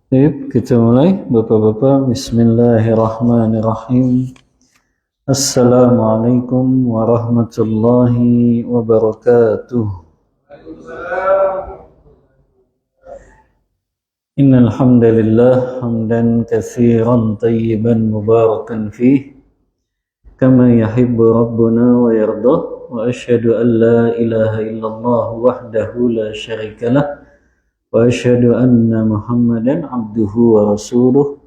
Baik, kita mulai. Bapak-bapak, bismillahirrahmanirrahim. Assalamualaikum warahmatullahi wabarakatuh. Innal hamdalillah hamdan katsiran tayyiban mubarakan fih kama yuhibbu rabbuna wa yardah, wa asyhadu an la ilaha illallah wahdahu la syarikalah wa asyhadu anna Muhammadan abduhu wa rasuluh.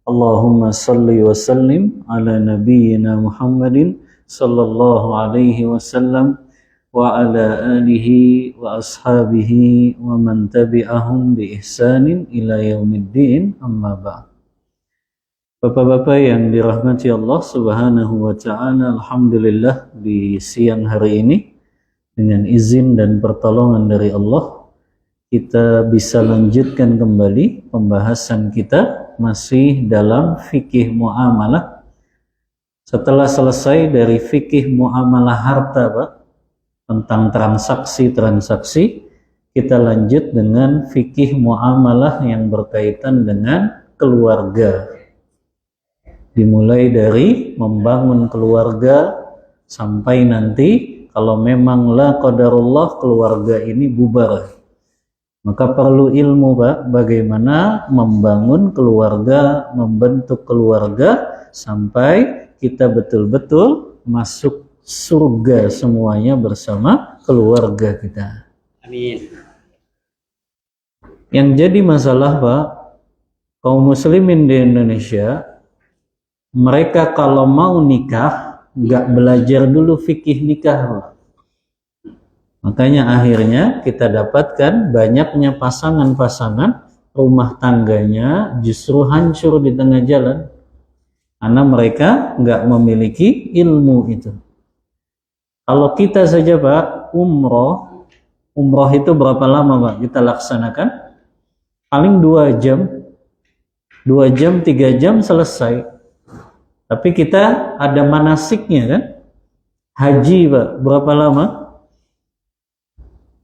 Allahumma salli wa sallim ala nabiyyina Muhammadin sallallahu alaihi wasallam wa ala alihi wa ashabihi wa man tabi'ahum bi ihsanin ila yaumiddin, amma ba'd. Bapak-bapak yang dirahmati Allah Subhanahu wa taala, alhamdulillah di siang hari ini dengan izin dan pertolongan dari Allah kita bisa lanjutkan kembali pembahasan kita masih dalam fikih muamalah. Setelah selesai dari fikih muamalah harta, Pak, tentang transaksi-transaksi, kita lanjut dengan fikih muamalah yang berkaitan dengan keluarga. Dimulai dari membangun keluarga sampai nanti kalau memang la qadarullah keluarga ini bubar, maka perlu ilmu, Pak, bagaimana membangun keluarga, membentuk keluarga sampai kita betul-betul masuk surga semuanya bersama keluarga kita. Amin. Yang jadi masalah, Pak, kaum muslimin di Indonesia, mereka kalau mau nikah nggak belajar dulu fikih nikah, Pak. Makanya akhirnya kita dapatkan banyaknya pasangan-pasangan rumah tangganya justru hancur di tengah jalan karena mereka nggak memiliki ilmu itu. Kalau kita saja, Pak, umroh itu berapa lama, Pak, kita laksanakan? Paling 2 jam 3 jam selesai. Tapi kita ada manasiknya kan? Haji, Pak, berapa lama?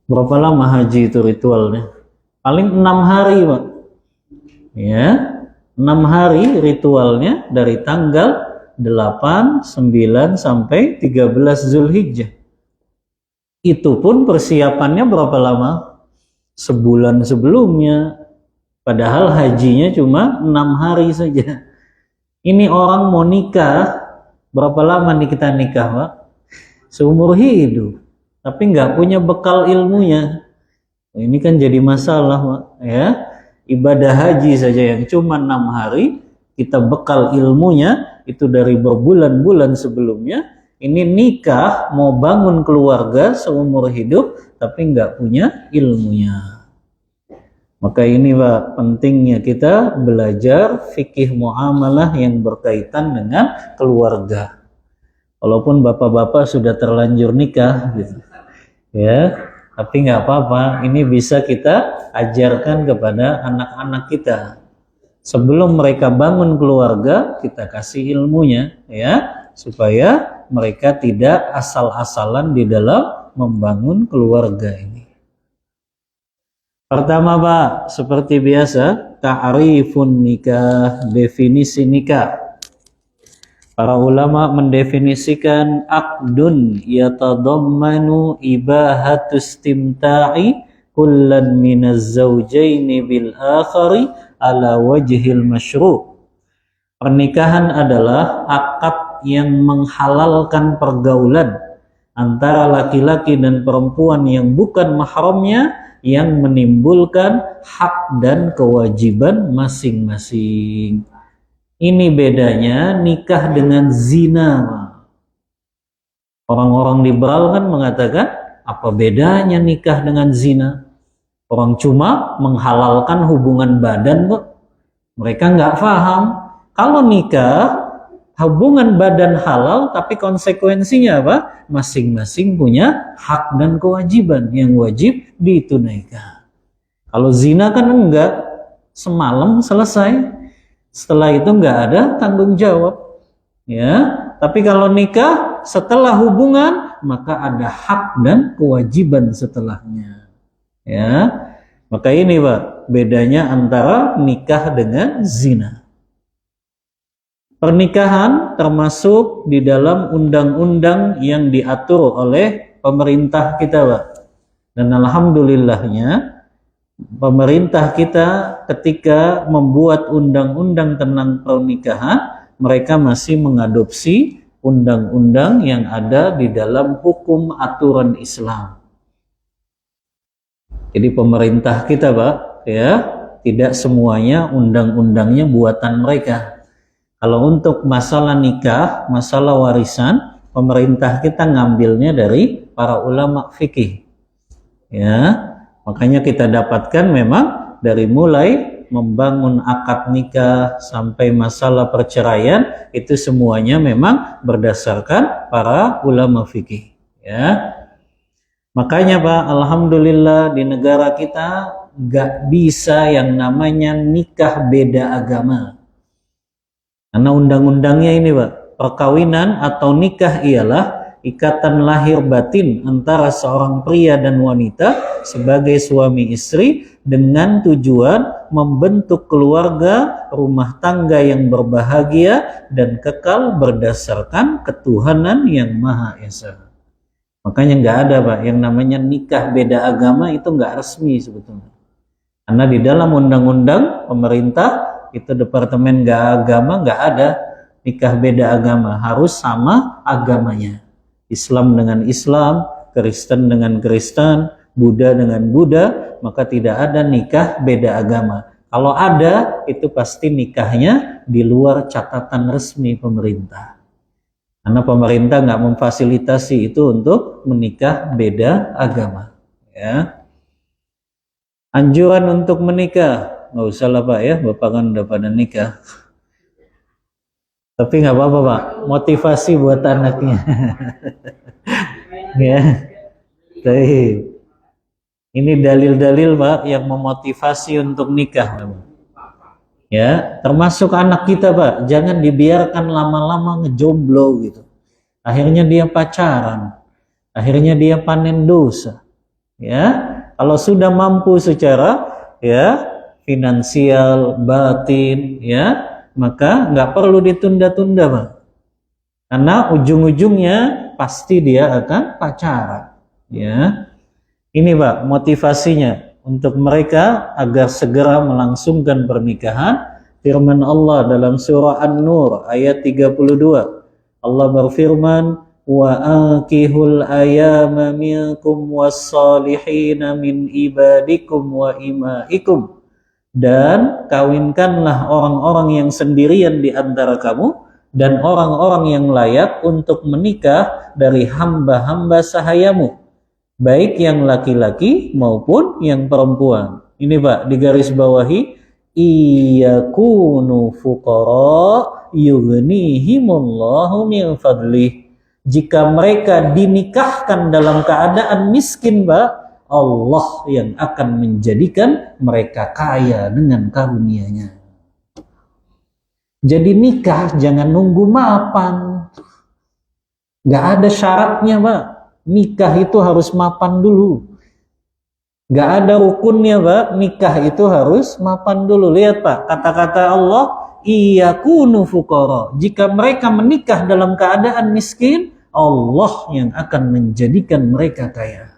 Berapa lama haji itu ritualnya? Paling 6 hari, Pak. Ya, 6 hari ritualnya dari tanggal 8, 9 sampai 13 Zulhijjah. Itu pun persiapannya berapa lama? Sebulan sebelumnya. Padahal hajinya cuma 6 hari saja. Ini orang mau nikah, berapa lama nih kita nikah, Pak? Seumur hidup. Tapi nggak punya bekal ilmunya. Ini kan jadi masalah, Pak, ya. Ibadah haji saja yang cuma 6 hari, kita bekal ilmunya itu dari berbulan-bulan sebelumnya. Ini nikah, mau bangun keluarga seumur hidup, tapi nggak punya ilmunya. Maka ini, Pak, pentingnya kita belajar fikih muamalah yang berkaitan dengan keluarga. Walaupun bapak-bapak sudah terlanjur nikah, gitu. Ya, tapi nggak apa-apa, ini bisa kita ajarkan kepada anak-anak kita. Sebelum mereka bangun keluarga, kita kasih ilmunya, ya, supaya mereka tidak asal-asalan di dalam membangun keluarga ini. Pertama, Pak, seperti biasa, ta'rifun nikah, definisi nikah. Para ulama mendefinisikan aqdun yatadammanu ibahatu istimta'i kullan minaz zawjaini bil akhari ala wajhil masyru'. Pernikahan adalah akad yang menghalalkan pergaulan antara laki-laki dan perempuan yang bukan mahramnya, yang menimbulkan hak dan kewajiban masing-masing. Ini bedanya nikah dengan zina. Orang-orang liberal kan mengatakan, apa bedanya nikah dengan zina? Orang cuma menghalalkan hubungan badan kok. Mereka nggak paham. Kalau nikah, hubungan badan halal, tapi konsekuensinya apa? Masing-masing punya hak dan kewajiban yang wajib ditunaikan. Kalau zina kan enggak, semalam selesai. Setelah itu enggak ada tanggung jawab. Ya, tapi kalau nikah setelah hubungan, maka ada hak dan kewajiban setelahnya. Ya, maka ini Pak, bedanya antara nikah dengan zina. Pernikahan termasuk di dalam undang-undang yang diatur oleh pemerintah kita, Pak. Dan alhamdulillahnya pemerintah kita ketika membuat undang-undang tentang pernikahan, mereka masih mengadopsi undang-undang yang ada di dalam hukum aturan Islam. Jadi pemerintah kita, Pak, ya, tidak semuanya undang-undangnya buatan mereka. Kalau untuk masalah nikah, masalah warisan, pemerintah kita ngambilnya dari para ulama fikih. Ya, makanya kita dapatkan memang dari mulai membangun akad nikah sampai masalah perceraian, itu semuanya memang berdasarkan para ulama fikih. Ya, makanya Pak, alhamdulillah di negara kita gak bisa yang namanya nikah beda agama. Karena undang-undangnya ini Pak, perkawinan atau nikah ialah ikatan lahir batin antara seorang pria dan wanita sebagai suami istri dengan tujuan membentuk keluarga, rumah tangga yang berbahagia dan kekal berdasarkan ketuhanan yang Maha Esa. Makanya nggak ada Pak yang namanya nikah beda agama, itu nggak resmi sebetulnya. Karena di dalam undang-undang pemerintah itu departemen agama nggak ada nikah beda agama, harus sama agamanya. Islam dengan Islam, Kristen dengan Kristen, Buddha dengan Buddha, maka tidak ada nikah beda agama. Kalau ada, itu pasti nikahnya di luar catatan resmi pemerintah. Karena pemerintah nggak memfasilitasi itu untuk menikah beda agama. Ya. Anjuran untuk menikah, nggak usah lah Pak ya, Bapak kan udah pada nikah. Tapi nggak apa-apa Pak, motivasi buat anaknya. Ya, baik. Ini dalil-dalil Pak yang memotivasi untuk nikah. Ya, termasuk anak kita Pak, jangan dibiarkan lama-lama ngejomblo gitu. Akhirnya dia pacaran, akhirnya dia panen dosa. Ya, kalau sudah mampu secara ya finansial, batin, ya, maka nggak perlu ditunda-tunda Pak. Karena ujung-ujungnya pasti dia akan pacaran. Ya, ini Pak motivasinya untuk mereka agar segera melangsungkan pernikahan. Firman Allah dalam surah An-Nur ayat 32. Allah berfirman, wa akihul ayama minkum wassalihina min ibadikum wa imaikum, dan kawinkanlah orang-orang yang sendirian di antara kamu dan orang-orang yang layak untuk menikah dari hamba-hamba sahayamu, baik yang laki-laki maupun yang perempuan. Ini Pak digaris bawahi, iyakunu fuqara yughnihimullahu min fadlih. Jika mereka dinikahkan dalam keadaan miskin Pak, Allah yang akan menjadikan mereka kaya dengan karunia-Nya. Jadi nikah jangan nunggu mapan. Gak ada syaratnya Pak. Nikah itu harus mapan dulu. Gak ada rukunnya Pak. Nikah itu harus mapan dulu. Lihat Pak, kata-kata Allah, iyakunu fuqara. Jika mereka menikah dalam keadaan miskin, Allah yang akan menjadikan mereka kaya.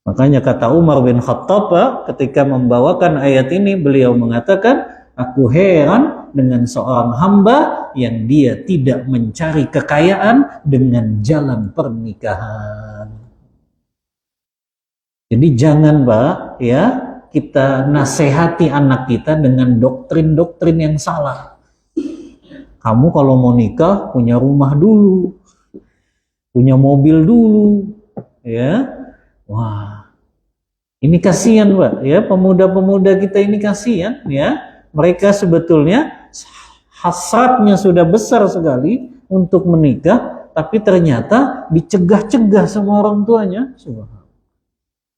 Makanya kata Umar bin Khattab ketika membawakan ayat ini, beliau mengatakan, aku heran dengan seorang hamba yang dia tidak mencari kekayaan dengan jalan pernikahan. Jadi jangan Pak, ya, kita nasihati anak kita dengan doktrin-doktrin yang salah. Kamu kalau mau nikah punya rumah dulu, punya mobil dulu, ya. Wah, ini kasihan Pak, ya, pemuda-pemuda kita ini kasihan, ya. Mereka sebetulnya hasratnya sudah besar sekali untuk menikah, tapi ternyata dicegah-cegah sama orang tuanya.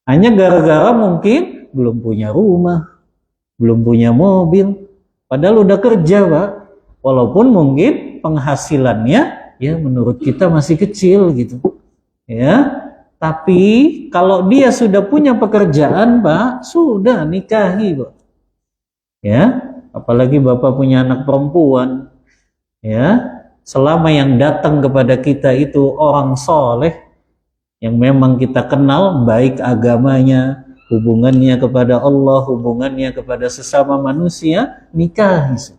Hanya gara-gara mungkin belum punya rumah, belum punya mobil, padahal udah kerja Pak. Walaupun mungkin penghasilannya ya menurut kita masih kecil gitu, ya. Tapi kalau dia sudah punya pekerjaan Pak, sudah nikahi Pak. Ya, apalagi Bapak punya anak perempuan, ya. Selama yang datang kepada kita itu orang soleh, yang memang kita kenal baik agamanya, hubungannya kepada Allah, hubungannya kepada sesama manusia, nikahi.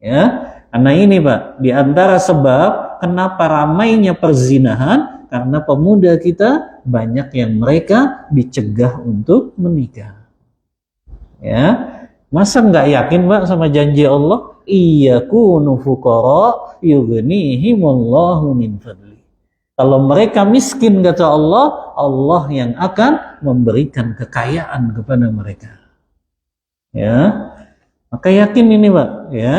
Ya, karena ini Pak, di antara sebab kenapa ramainya perzinahan, karena pemuda kita banyak yang mereka dicegah untuk menikah. Ya, masa nggak yakin Pak sama janji Allah? Iyakunu fuqara yughnihimullahu min fadli. Kalau mereka miskin kata Allah, Allah yang akan memberikan kekayaan kepada mereka. Ya, maka yakin ini Pak. Ya,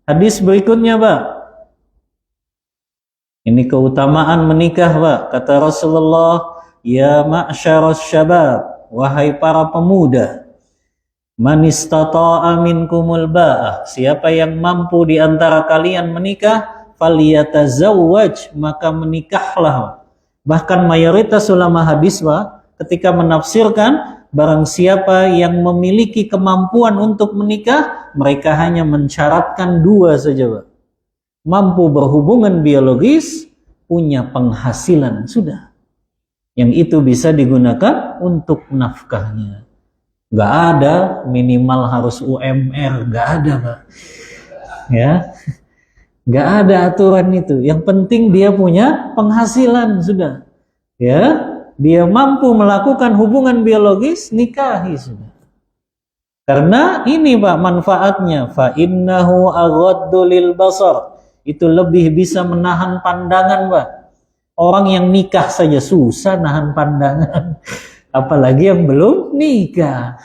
hadis berikutnya Pak. Ini keutamaan menikah Pak. Kata Rasulullah, ya ma'syaras syabab, wahai para pemuda, man istata'a minkumul ba'ah, siapa yang mampu di antara kalian menikah, falyatazawwaj, maka menikahlah. Bahkan mayoritas ulama hadis Pak, ketika menafsirkan barang siapa yang memiliki kemampuan untuk menikah, mereka hanya mensyaratkan dua saja Pak. Mampu berhubungan biologis, punya penghasilan, sudah. Yang itu bisa digunakan untuk nafkahnya. Gak ada minimal harus UMR, gak ada Pak. Ya, gak ada aturan itu. Yang penting dia punya penghasilan, sudah. Ya, dia mampu melakukan hubungan biologis, nikahi sudah. Karena ini Pak manfaatnya, fa innahu aghaddu lil basar. Itu lebih bisa menahan pandangan Pak. Orang yang nikah saja susah nahan pandangan, apalagi yang belum nikah.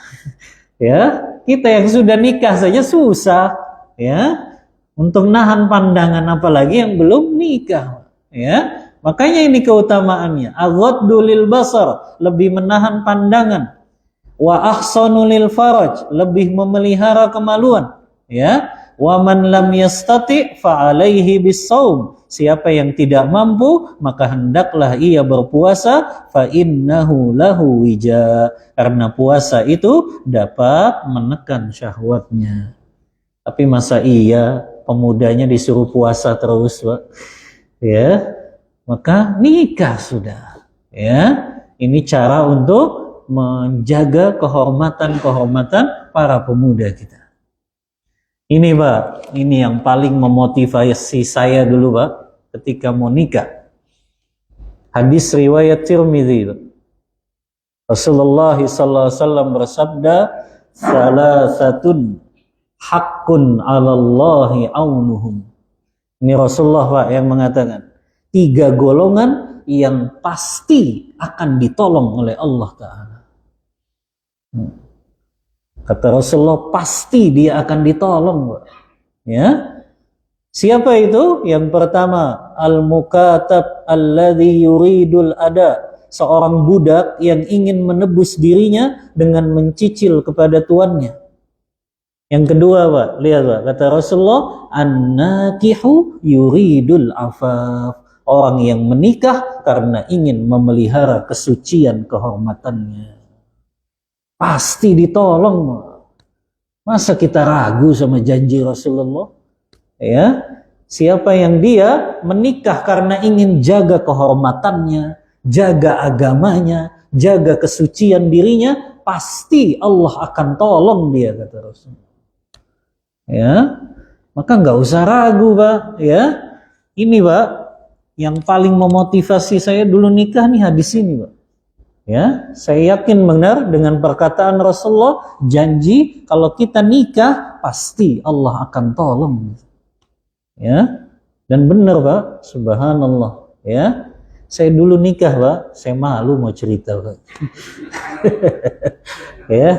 Ya, kita yang sudah nikah saja susah, ya, untuk nahan pandangan, apalagi yang belum nikah. Ya, makanya ini keutamaannya. Aghaddu lil basar, lebih menahan pandangan. Wa ahsanu lil faraj, lebih memelihara kemaluan. Ya. Wa man lam yastati' fa alaihi bis-shaum. Siapa yang tidak mampu, maka hendaklah ia berpuasa, fa innahu lahu wija. Karena puasa itu dapat menekan syahwatnya. Tapi masa iya pemudanya disuruh puasa terus, Pak? Ya, maka nikah sudah. Ya, ini cara untuk menjaga kehormatan-kehormatan para pemuda kita. Ini Pak, ini yang paling memotivasi saya dulu Pak, ketika mau nikah. Hadis riwayat Tirmidzi. Rasulullah SAW bersabda, salasatun haqqun 'alallahi aunuhum. Ini Rasulullah Pak yang mengatakan, 3 golongan yang pasti akan ditolong oleh Allah Ta'ala. Kata Rasulullah, pasti dia akan ditolong. Ya, siapa itu? Yang pertama, al-mukatab alladhi yuridul ada, seorang budak yang ingin menebus dirinya dengan mencicil kepada tuannya. Yang kedua Pak, lihat Pak, kata Rasulullah, an-nakihu yuridul afaf, orang yang menikah karena ingin memelihara kesucian kehormatannya. Pasti ditolong. Masa kita ragu sama janji Rasulullah? Ya, siapa yang dia menikah karena ingin jaga kehormatannya, jaga agamanya, jaga kesucian dirinya, pasti Allah akan tolong dia, kata Rasul. Ya, maka nggak usah ragu, Pak. Ya, ini Pak, yang paling memotivasi saya dulu nikah nih hadis ini, Pak. Ya, saya yakin benar dengan perkataan Rasulullah, janji kalau kita nikah pasti Allah akan tolong. Ya, dan benar Pak, subhanallah. Ya, saya dulu nikah Pak, saya malu mau cerita Pak. Ya,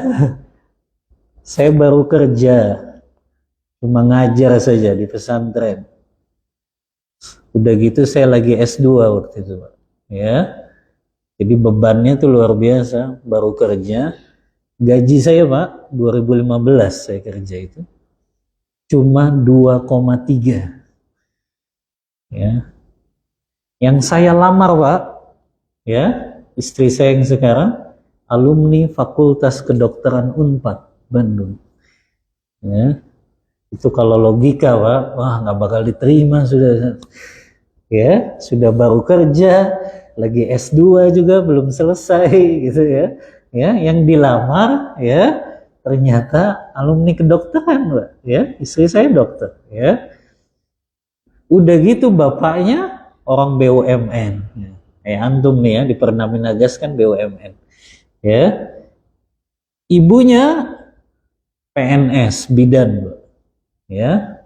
saya baru kerja, cuma ngajar saja di pesantren. Udah gitu saya lagi S2 waktu itu Pak. Ya. Jadi bebannya tuh luar biasa, baru kerja. Gaji saya Pak, 2015 saya kerja itu cuma 2,3. Ya. Yang saya lamar Pak, ya, istri saya yang sekarang alumni Fakultas Kedokteran Unpad Bandung. Ya. Itu kalau logika Pak, wah nggak bakal diterima sudah. Ya, sudah baru kerja, lagi S2 juga belum selesai gitu ya. Ya, yang dilamar ya ternyata alumni kedokteran, Mbak, ya. Istri saya dokter, ya. Udah gitu bapaknya orang BUMN. Ya. Antum nih ya di Pernaminagas kan BUMN. Ya. Ibunya PNS bidan, Mbak. Ya.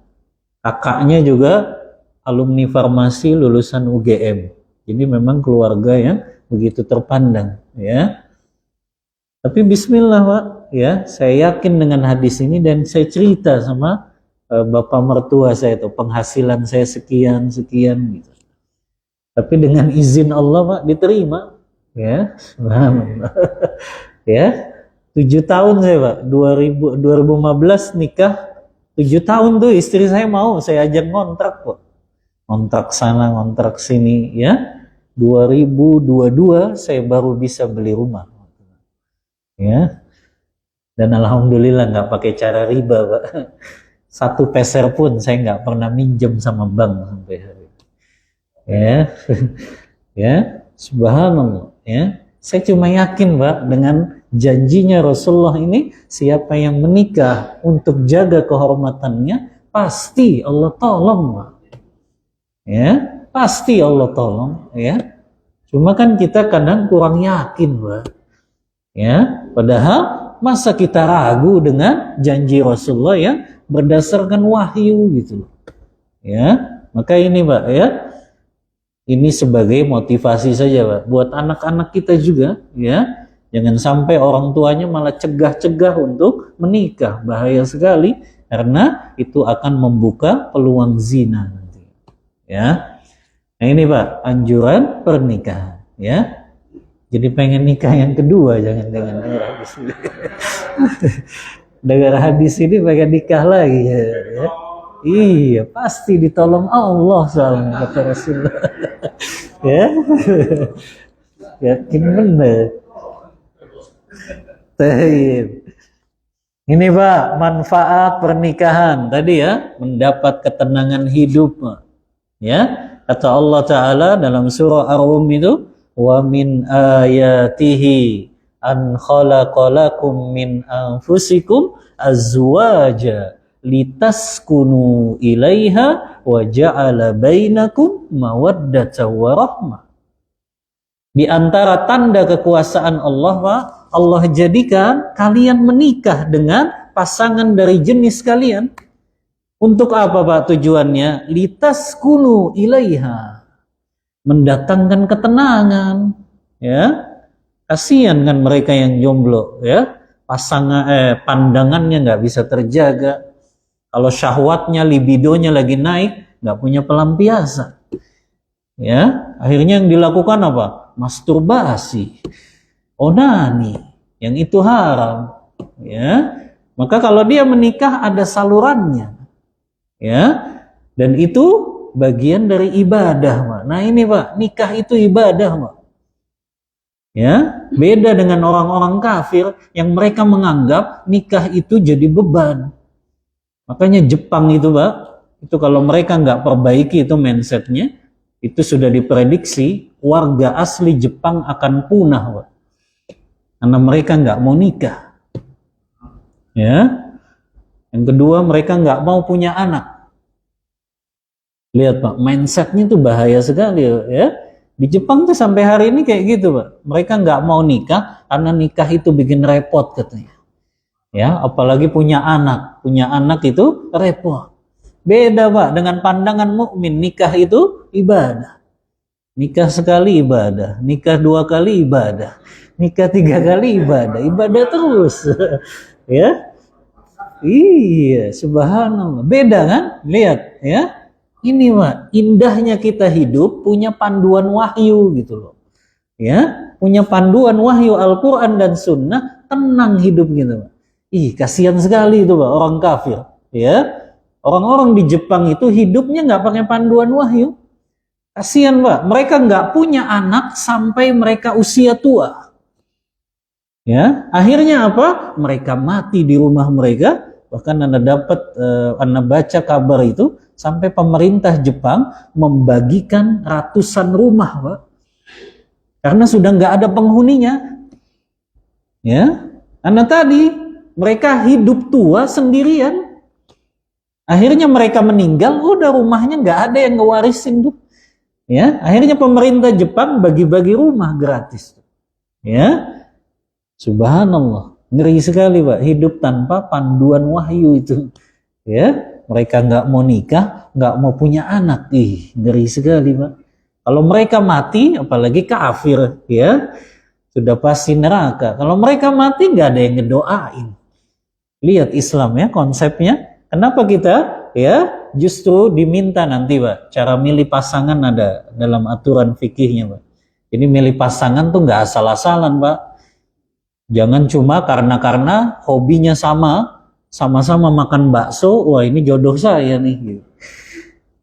Kakaknya juga alumni farmasi lulusan UGM. Jadi memang keluarga yang begitu terpandang, ya. Tapi bismillah Pak, ya, saya yakin dengan hadis ini dan saya cerita sama bapak mertua saya itu, penghasilan saya sekian gitu. Tapi dengan izin Allah Pak diterima, ya. Subhanallah. Ya. 7 tahun saya Pak, 2015 nikah, 7 tahun tuh istri saya mau saya ajak ngontrak Pak. Ngontrak sana, ngontrak sini, ya. 2022 saya baru bisa beli rumah, ya. Dan alhamdulillah nggak pakai cara riba, Pak. 1 peser pun saya nggak pernah minjem sama bank sampai hari ini. Ya, ya, subhanallah, ya. Saya cuma yakin, Pak, dengan janjinya Rasulullah ini, siapa yang menikah untuk jaga kehormatannya, pasti Allah tolong, Pak. Ya. Pasti Allah tolong, ya. Cuma kan kita kadang kurang yakin, Pak. Ya, padahal masa kita ragu dengan janji Rasulullah yang berdasarkan wahyu gitu. Ya, maka ini, Pak, ya. Ini sebagai motivasi saja, Pak, buat anak-anak kita juga, ya. Jangan sampai orang tuanya malah cegah-cegah untuk menikah, bahaya sekali karena itu akan membuka peluang zina nanti. Ya. Nah ini Pak, anjuran pernikahan, ya. Jadi pengen nikah yang kedua, jangan dengar hadis ini. Dengar hadis ini pengen nikah lagi, ya. Iya, pasti ditolong Allah soalnya kata Rasulullah. Ya, yakin benar. Ini Pak, manfaat pernikahan tadi ya, mendapat ketenangan hidup, ya. Kata Allah Ta'ala dalam surah Ar-Rum itu, wa min ayatihi an khalaqalakum min anfusikum azwaja litaskunu ilaiha wa ja'ala bainakum mawaddatan wa rahmah. Di antara tanda kekuasaan Allah, Pak, Allah jadikan kalian menikah dengan pasangan dari jenis kalian. Untuk apa Pak tujuannya? Litaskunu ilaiha. Mendatangkan ketenangan, ya. Kasihan kan mereka yang jomblo, ya. Pandangannya nggak bisa terjaga. Kalau syahwatnya, libidonya lagi naik, nggak punya pelampiasan. Ya, akhirnya yang dilakukan apa? Masturbasi, onani, yang itu haram, ya. Maka kalau dia menikah ada salurannya. Ya, dan itu bagian dari ibadah, Pak. Nah ini Pak, nikah itu ibadah, Pak. Ya, beda dengan orang-orang kafir yang mereka menganggap nikah itu jadi beban. Makanya Jepang itu, Pak, itu kalau mereka nggak perbaiki itu mindsetnya, itu sudah diprediksi warga asli Jepang akan punah, Pak. Karena mereka nggak mau nikah. Ya. Yang kedua, mereka nggak mau punya anak. Lihat, Pak, mindsetnya itu bahaya sekali, ya. Di Jepang tuh sampai hari ini kayak gitu, Pak. Mereka nggak mau nikah karena nikah itu bikin repot katanya. Ya, apalagi punya anak. Punya anak itu repot. Beda, Pak, dengan pandangan mukmin. Nikah itu ibadah. Nikah sekali ibadah, nikah 2 kali ibadah, nikah 3 kali ibadah, ibadah terus. Ya, iya, subhanallah. Beda kan? Lihat, ya. Ini, Pak, indahnya kita hidup punya panduan wahyu gitu loh. Ya, punya panduan wahyu Al-Qur'an dan Sunnah, tenang hidup gitu, Pak. Ih, kasihan sekali itu, Pak, orang kafir. Ya, orang-orang di Jepang itu hidupnya nggak pakai panduan wahyu. Kasihan, Pak, mereka nggak punya anak sampai mereka usia tua. Ya, akhirnya apa? Mereka mati di rumah mereka. Bahkan Anda baca kabar itu sampai pemerintah Jepang membagikan ratusan rumah, Pak, karena sudah nggak ada penghuninya. Ya, karena tadi mereka hidup tua sendirian. Akhirnya mereka meninggal, udah rumahnya nggak ada yang ngewarisin tuh. Ya, akhirnya pemerintah Jepang bagi-bagi rumah gratis. Ya, subhanallah, ngeri sekali, Pak, hidup tanpa panduan wahyu itu. Ya, mereka nggak mau nikah, nggak mau punya anak. Ih, ngeri sekali, Pak. Kalau mereka mati, apalagi kafir, ya, sudah pasti neraka. Kalau mereka mati, nggak ada yang ngedoain. Lihat Islam, ya, konsepnya. Kenapa kita, ya, justru diminta nanti, Pak, cara milih pasangan ada dalam aturan fikihnya, Pak. Jadi milih pasangan tuh nggak asal-asalan, Pak. Jangan cuma karena hobinya sama-sama makan bakso, wah ini jodoh saya nih.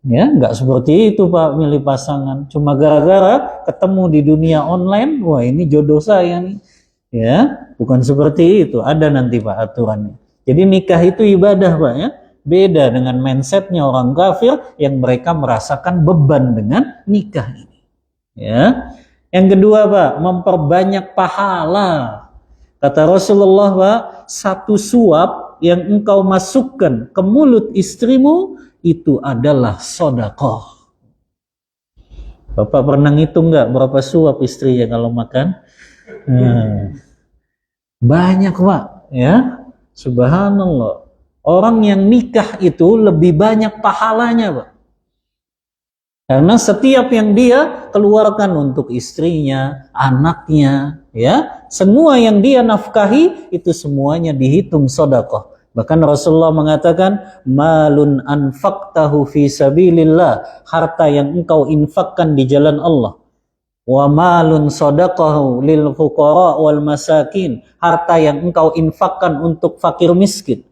Ya, nggak seperti itu, Pak, milih pasangan. Cuma gara-gara ketemu di dunia online, wah ini jodoh saya nih. Ya, bukan seperti itu. Ada nanti, Pak, aturannya. Jadi nikah itu ibadah, Pak, ya. Beda dengan mindsetnya orang kafir yang mereka merasakan beban dengan nikah ini. Ya. Yang kedua, Pak, memperbanyak pahala. Kata Rasulullah, Pak, 1 suap yang engkau masukkan ke mulut istrimu itu adalah sedekah. Bapak pernah ngitung nggak berapa suap istrinya kalau makan? Banyak, Pak, ya. Subhanallah. Orang yang nikah itu lebih banyak pahalanya, Pak. Karena setiap yang dia keluarkan untuk istrinya, anaknya, ya, semua yang dia nafkahi itu semuanya dihitung sedekah. Bahkan Rasulullah mengatakan, malun anfaqtahu fi sabilillah, harta yang engkau infakkan di jalan Allah. Wa malun sadaqahu lil fuqara wal masakin, harta yang engkau infakkan untuk fakir miskin.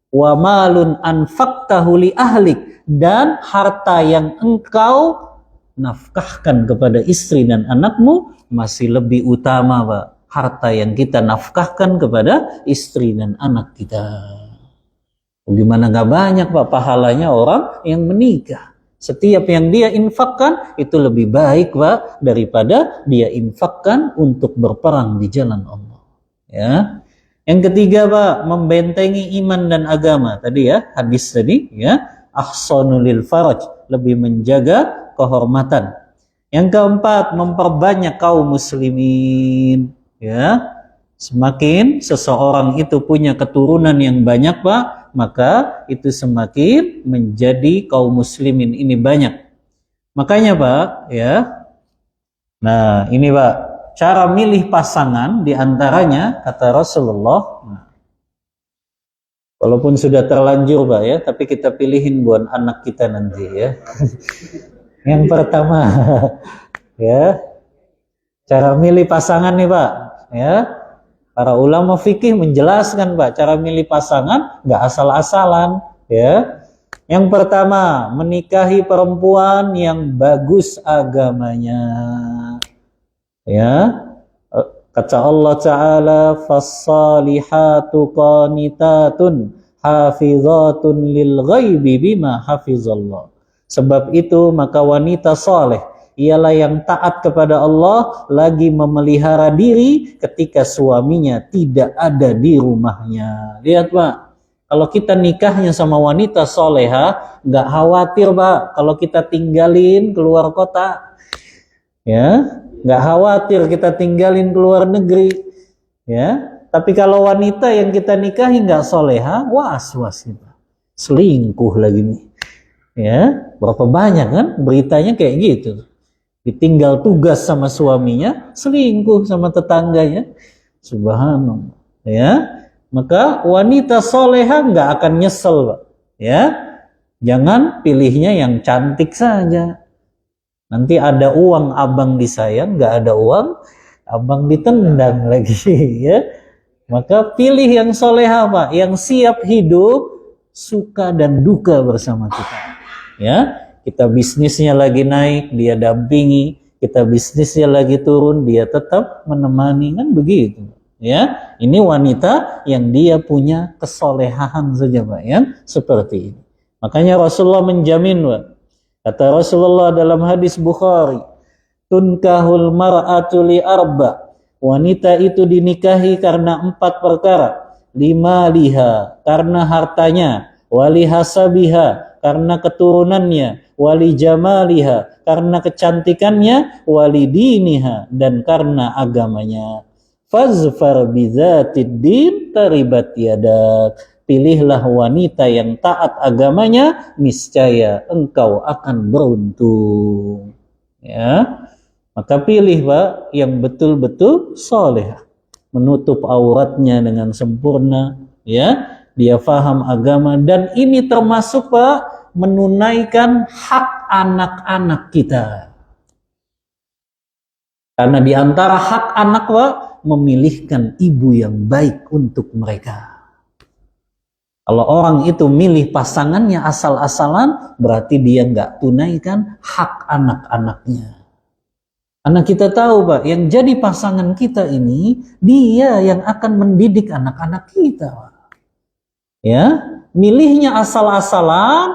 Wa malun anfaqtahu li ahlik, dan harta yang engkau nafkahkan kepada istri dan anakmu masih lebih utama, Pak, harta yang kita nafkahkan kepada istri dan anak kita. Bagaimana gak banyak, Pak, pahalanya orang yang menikah. Setiap yang dia infakkan itu lebih baik, Pak, daripada dia infakkan untuk berperang di jalan Allah. Ya. Yang ketiga, Pak, membentengi iman dan agama. Tadi, ya, hadis tadi, ya, ahsanu lil faraj, lebih menjaga kehormatan. Yang keempat, memperbanyak kaum muslimin. Ya, semakin seseorang itu punya keturunan yang banyak, Pak, maka itu semakin menjadi kaum muslimin ini banyak. Makanya, Pak, ya. Nah, ini, Pak, cara milih pasangan diantaranya kata Rasulullah. Nah, walaupun sudah terlanjur, Pak, ya, tapi kita pilihin buat anak kita nanti, ya. Yang pertama, ya, cara milih pasangan nih, Pak, ya. Para ulama fikih menjelaskan, Pak, cara milih pasangan nggak asal-asalan, ya. Yang pertama, menikahi perempuan yang bagus agamanya. Ya, Kata Allah Ta'ala, "Fassalihatu qanitatun hafizatun lil ghaibi bima hafizallah." Sebab itu maka wanita saleh ialah yang taat kepada Allah, lagi memelihara diri ketika suaminya tidak ada di rumahnya. Lihat Pak, kalau kita nikahnya sama wanita soleha, nggak khawatir Pak kalau kita tinggalin keluar kota. Ya, nggak khawatir kita tinggalin keluar negeri. Ya, tapi kalau wanita yang kita nikahi nggak soleha, was-was kita. Selingkuh lagi nih. Ya, berapa banyak kan beritanya kayak gitu. Ditinggal tugas sama suaminya, selingkuh sama tetangganya. Subhanallah. Ya, maka wanita soleha nggak akan nyesel, Pak. Ya, jangan pilihnya yang cantik saja. Nanti ada uang abang disayang, nggak ada uang abang ditendang lagi. Ya, maka pilih yang soleha, Pak, yang siap hidup suka dan duka bersama kita. Ya, kita bisnisnya lagi naik, dia dampingi. Kita bisnisnya lagi turun, dia tetap menemani, kan begitu. Ya, ini wanita yang dia punya kesolehan saja, Pak, yang seperti ini. Makanya Rasulullah menjamin, Pak. Kata Rasulullah dalam hadis Bukhari, tunkahul mar'atu li arba. Wanita itu dinikahi karena 4 perkara. 5 liha, karena hartanya, wali hasabiha, karena keturunannya, wali jamaliha, karena kecantikannya, wali diniha, dan karena agamanya. Fazfar bizatid din taribat yadak. Pilihlah wanita yang taat agamanya, niscaya engkau akan beruntung. Ya, maka pilih Pak yang betul-betul soleh, menutup auratnya dengan sempurna. Ya, dia faham agama, dan ini termasuk Pak menunaikan hak anak-anak kita. Karena di antara hak anak Pak memilihkan ibu yang baik untuk mereka. Kalau orang itu milih pasangannya asal-asalan, berarti dia nggak tunaikan hak anak-anaknya. Karena kita tahu Pak, yang jadi pasangan kita ini, dia yang akan mendidik anak-anak kita, Pak. Ya, milihnya asal-asalan,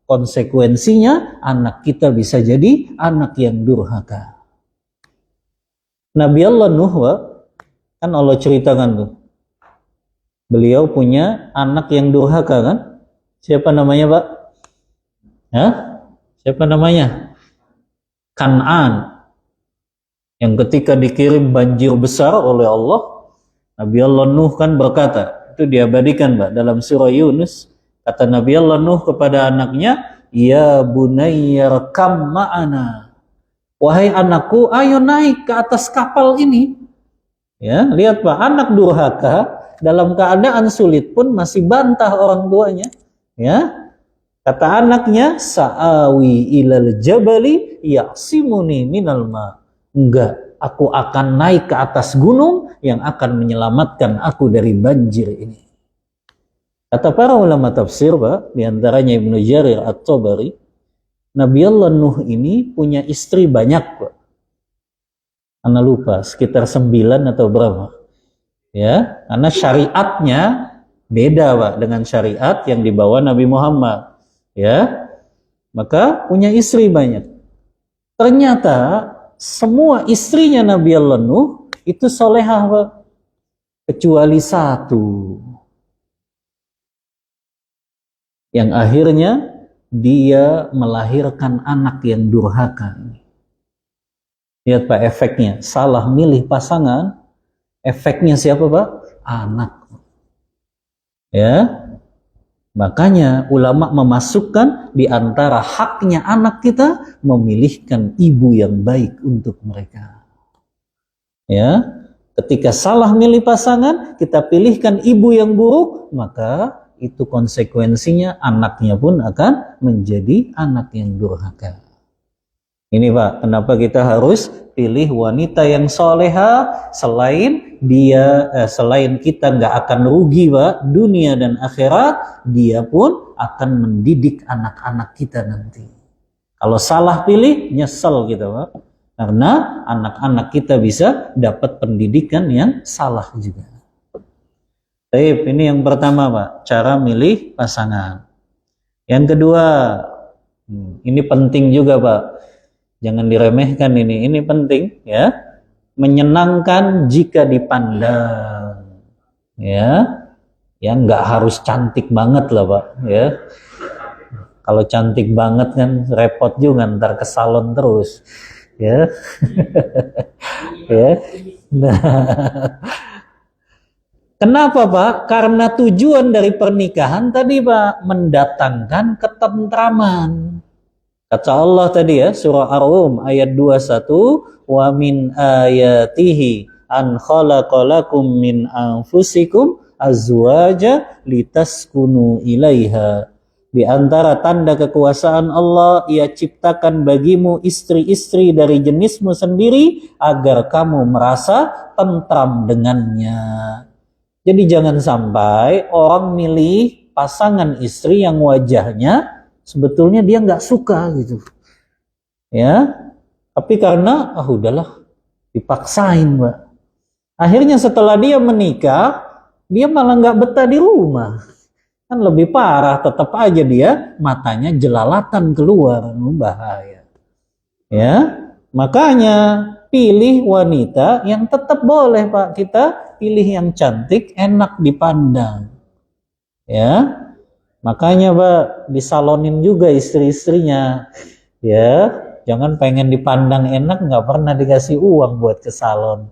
konsekuensinya anak kita bisa jadi anak yang durhaka. Nabi Allah Nuh, Pak, kan Allah ceritakan tuh. Beliau punya anak yang durhaka kan? Siapa namanya, Pak? Hah? Siapa namanya? Kan'an. Yang ketika dikirim banjir besar oleh Allah, Nabi Allah Nuh kan berkata, itu diabadikan, Pak, dalam surah Yunus. Kata Nabi Allah Nuh kepada anaknya, "Ya bunayya rakam ma'ana." Wahai anakku, ayo naik ke atas kapal ini. Ya, lihat Pak, anak durhaka dalam keadaan sulit pun masih bantah orang tuanya. Ya, kata anaknya, "Sa'awi ilal jabali ya'simuni minal ma." Enggak, aku akan naik ke atas gunung yang akan menyelamatkan aku dari banjir ini. Kata para ulama tafsir, Pak, diantaranya Ibnu Jarir At-Tabari, Nabi Allah Nuh ini punya istri banyak, Pak. Ana lupa, sekitar 9 atau berapa. Ya, karena syariatnya beda Pak dengan syariat yang dibawa Nabi Muhammad. Ya, maka punya istri banyak. Ternyata semua istrinya Nabi Allah Nuh itu solehah Pak, kecuali 1 yang akhirnya dia melahirkan anak yang durhaka. Lihat Pak efeknya, salah milih pasangan. Efeknya siapa Pak? Anak. Ya, makanya ulama memasukkan di antara haknya anak kita memilihkan ibu yang baik untuk mereka. Ya, ketika salah milih pasangan, kita pilihkan ibu yang buruk, maka itu konsekuensinya anaknya pun akan menjadi anak yang durhaka. Ini Pak, kenapa kita harus pilih wanita yang soleha, selain kita nggak akan rugi Pak, dunia dan akhirat, dia pun akan mendidik anak-anak kita nanti. Kalau salah pilih, nyesel kita Pak. Karena anak-anak kita bisa dapat pendidikan yang salah juga. Baik, ini yang pertama Pak, cara milih pasangan. Yang kedua, ini penting juga Pak, jangan diremehkan ini penting ya. Menyenangkan jika dipandang, ya, yang nggak harus cantik banget lah Pak, ya. Kalau cantik banget kan repot juga, ntar ke salon terus, ya. Ya. Nah, kenapa Pak? Karena tujuan dari pernikahan tadi Pak, mendatangkan ketentraman. Kata Allah tadi ya, surah Ar-Rum ayat 21, wa min ayatihi an khalaqalakum min anfusikum azwaja litaskunu ilaiha. Di antara tanda kekuasaan Allah, Ia ciptakan bagimu istri-istri dari jenismu sendiri agar kamu merasa tentram dengannya. Jadi jangan sampai orang milih pasangan istri yang wajahnya sebetulnya dia nggak suka gitu, ya. Tapi karena udahlah dipaksain, Mbak. Akhirnya setelah dia menikah, dia malah nggak betah di rumah. Kan lebih parah, tetap aja dia matanya jelalatan keluar, bahaya. Ya, makanya pilih wanita yang tetap boleh Pak, kita pilih yang cantik, enak dipandang. Ya, makanya Pak disalonin juga istri-istrinya. Ya, jangan pengen dipandang enak nggak pernah dikasih uang buat ke salon.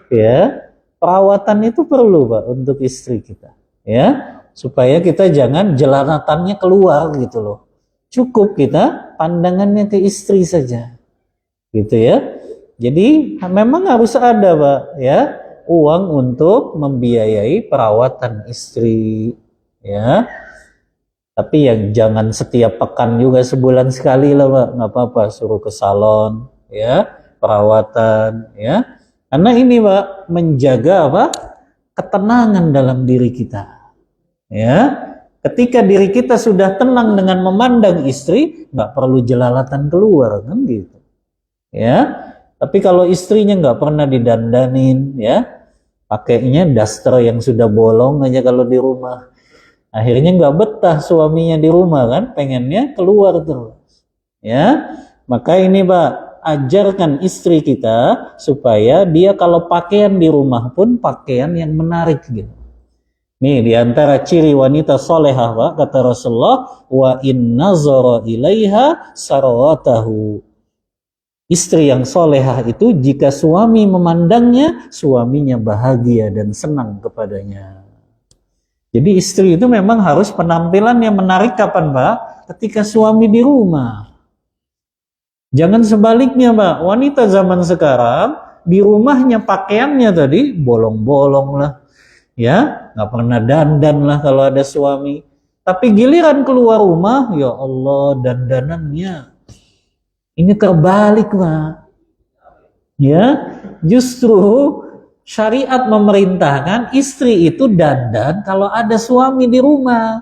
Ya, perawatan itu perlu Pak untuk istri kita. Ya, supaya kita jangan jelalatannya keluar gitu loh. Cukup kita pandangannya ke istri saja, gitu ya. Jadi memang harus ada Pak ya uang untuk membiayai perawatan istri, ya. Tapi yang jangan setiap pekan juga, sebulan sekali lah Pak, nggak apa-apa, suruh ke salon ya, perawatan ya. Karena ini Pak menjaga apa? Ketenangan dalam diri kita. Ya, ketika diri kita sudah tenang dengan memandang istri, nggak perlu jelalatan keluar kan gitu. Ya, tapi kalau istrinya nggak pernah didandanin, ya, pakainya daster yang sudah bolong aja kalau di rumah, akhirnya nggak betah suaminya di rumah kan, pengennya keluar terus. Ya, maka ini Pak, ajarkan istri kita supaya dia kalau pakaian di rumah pun pakaian yang menarik gitu. Nih diantara ciri wanita solehah Pak, kata Rasulullah, wa in nazara ilaiha sarawatahu. Istri yang solehah itu jika suami memandangnya, suaminya bahagia dan senang kepadanya. Jadi istri itu memang harus penampilan yang menarik kapan Pak? Ketika suami di rumah. Jangan sebaliknya Pak, wanita zaman sekarang di rumahnya pakaiannya tadi bolong-bolong lah. Ya, nggak pernah dandan lah kalau ada suami. Tapi giliran keluar rumah, ya Allah dandanannya ini terbalik Pak. Ya, justru syariat memerintahkan istri itu dandan kalau ada suami di rumah.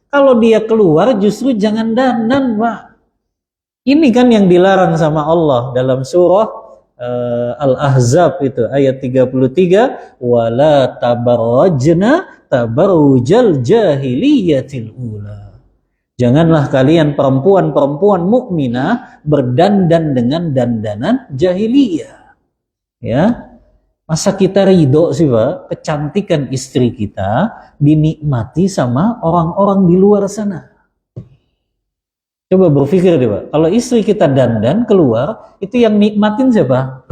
Kalau dia keluar justru jangan dandan Pak. Ini kan yang dilarang sama Allah dalam surah Al-Ahzab itu ayat 33, wala tabarrajna tabarrujal jahiliyatil ula. Janganlah kalian perempuan-perempuan mukminah berdandan dengan dandanan jahiliyah. Ya. Masa kita ridho sih Pak, kecantikan istri kita dinikmati sama orang-orang di luar sana. Coba berpikir deh Pak, kalau istri kita dandan keluar, itu yang nikmatin siapa?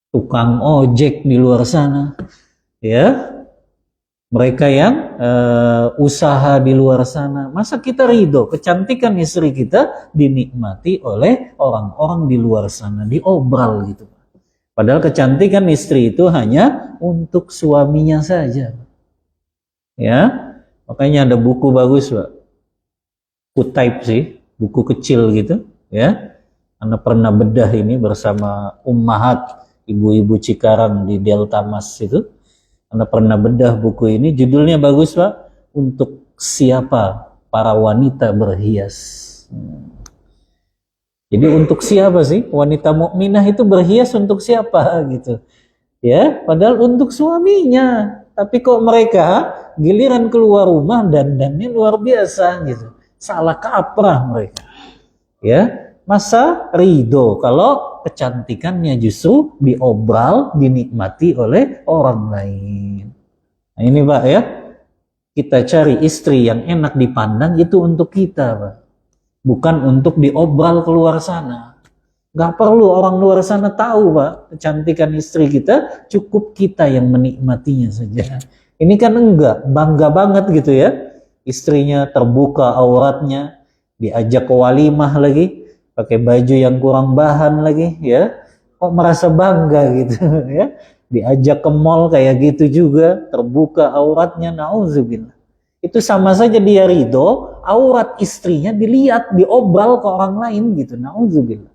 Tukang ojek di luar sana, ya. Mereka yang usaha di luar sana. Masa kita ridho kecantikan istri kita dinikmati oleh orang-orang di luar sana, diobral gitu. Padahal kecantikan istri itu hanya untuk suaminya saja. Ya, makanya ada buku bagus Pak. Kutaib sih, buku kecil gitu, ya. Anda pernah bedah ini bersama ummahat ibu-ibu Cikarang di Delta Mas itu. Anda pernah bedah buku ini, judulnya bagus Pak, untuk siapa para wanita berhias. Jadi untuk siapa sih wanita mukminah itu berhias untuk siapa gitu? Ya, padahal untuk suaminya. Tapi kok mereka giliran keluar rumah dandannya luar biasa gitu. Salah kaprah mereka. Ya, masa ridho kalau kecantikannya justru diobral, dinikmati oleh orang lain. Nah, ini Pak ya, kita cari istri yang enak dipandang itu untuk kita Pak. Bukan untuk diobral keluar sana. Gak perlu orang luar sana tahu Pak kecantikan istri kita, cukup kita yang menikmatinya saja. Ini kan enggak, bangga banget gitu ya. Istrinya terbuka auratnya, diajak ke walimah lagi, pakai baju yang kurang bahan lagi ya. Kok merasa bangga gitu ya. Diajak ke mall kayak gitu juga, terbuka auratnya, nauzubillah. Itu sama saja dia ridho, aurat istrinya dilihat, diobral ke orang lain gitu, nauzubillah.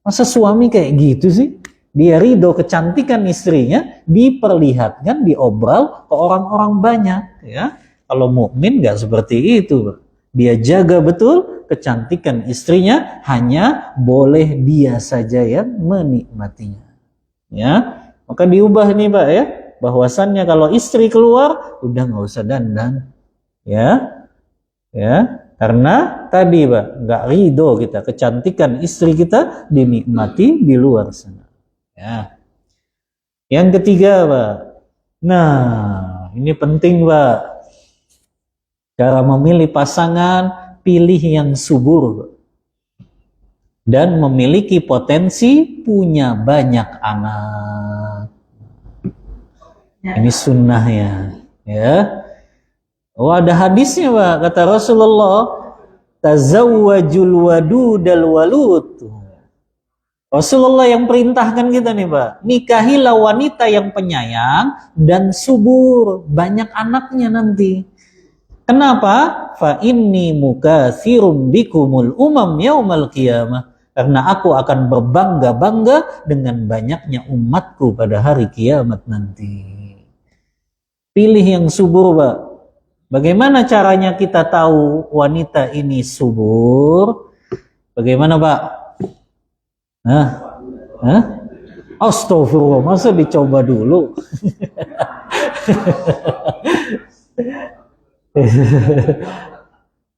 Masa suami kayak gitu sih? Dia ridho kecantikan istrinya diperlihatkan, diobral ke orang-orang banyak ya. Kalau mukmin nggak seperti itu. Dia jaga betul kecantikan istrinya, hanya boleh dia saja yang menikmatinya. Ya, maka diubah nih Pak ya, bahwasannya kalau istri keluar udah nggak usah dandan. Ya, ya, karena tadi Pak nggak ridho kita kecantikan istri kita dinikmati di luar sana. Ya, yang ketiga Pak, nah ini penting Pak, cara memilih pasangan, pilih yang subur Pak, dan memiliki potensi punya banyak anak. Ini sunnahnya ya. Oh, ada hadisnya Pak, kata Rasulullah, tazawwajul wadudal walud. Rasulullah yang perintahkan kita nih Pak, nikahilah wanita yang penyayang dan subur, banyak anaknya nanti. Kenapa? Fa inni mukatsirum bikumul umam yaumal qiyamah. Karena aku akan berbangga-bangga dengan banyaknya umatku pada hari kiamat nanti. Pilih yang subur Pak. Bagaimana caranya kita tahu wanita ini subur? Bagaimana Pak? Hah? Hah? Astagfirullah, masa dicoba dulu?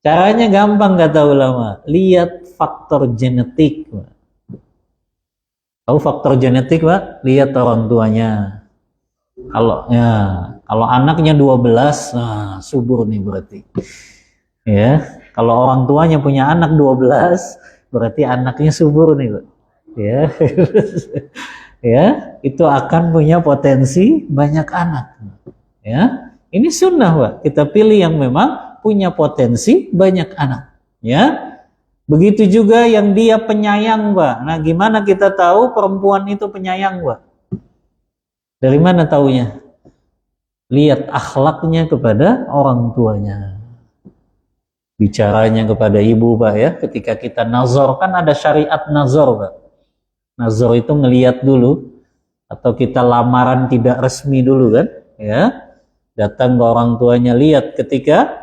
Caranya gampang kata ulama. Lihat faktor genetik. Tahu faktor genetik Pak? Lihat orang tuanya. Kalau anaknya 12, nah, subur nih berarti. Ya, kalau orang tuanya punya anak 12, berarti anaknya subur nih, Pak. Ya. Ya, itu akan punya potensi banyak anak. Ya. Ini sunnah, Pak. Kita pilih yang memang punya potensi banyak anak. Ya. Begitu juga yang dia penyayang, Pak. Nah, gimana kita tahu perempuan itu penyayang, Pak? Dari mana taunya? Lihat akhlaknya kepada orang tuanya. Bicaranya kepada ibu Pak ya. Ketika kita nazar, kan ada syariat nazar Pak. Nazar itu ngelihat dulu. Atau kita lamaran tidak resmi dulu kan. Ya. Datang ke orang tuanya, lihat ketika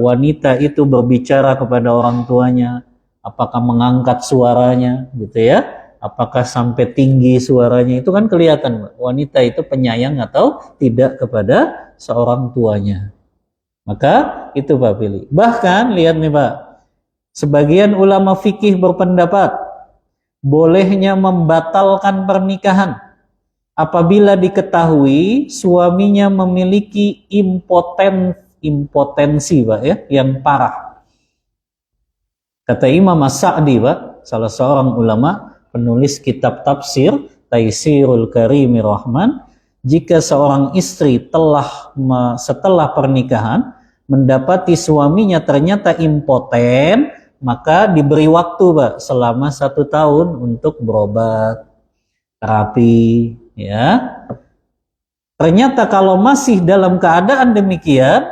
wanita itu berbicara kepada orang tuanya. Apakah mengangkat suaranya gitu ya. Apakah sampai tinggi suaranya, itu kan kelihatan wanita itu penyayang atau tidak kepada seorang tuanya. Maka itu Pak pilih. Bahkan lihat nih Pak, sebagian ulama fikih berpendapat bolehnya membatalkan pernikahan apabila diketahui suaminya memiliki impotensi Pak ya, yang parah. Kata Imam As-Sa'di Pak, salah seorang ulama penulis kitab tafsir Taisirul Karimir Rahman, jika seorang istri setelah pernikahan mendapati suaminya ternyata impoten, maka diberi waktu Pak selama 1 tahun untuk berobat, terapi ya. Ternyata kalau masih dalam keadaan demikian,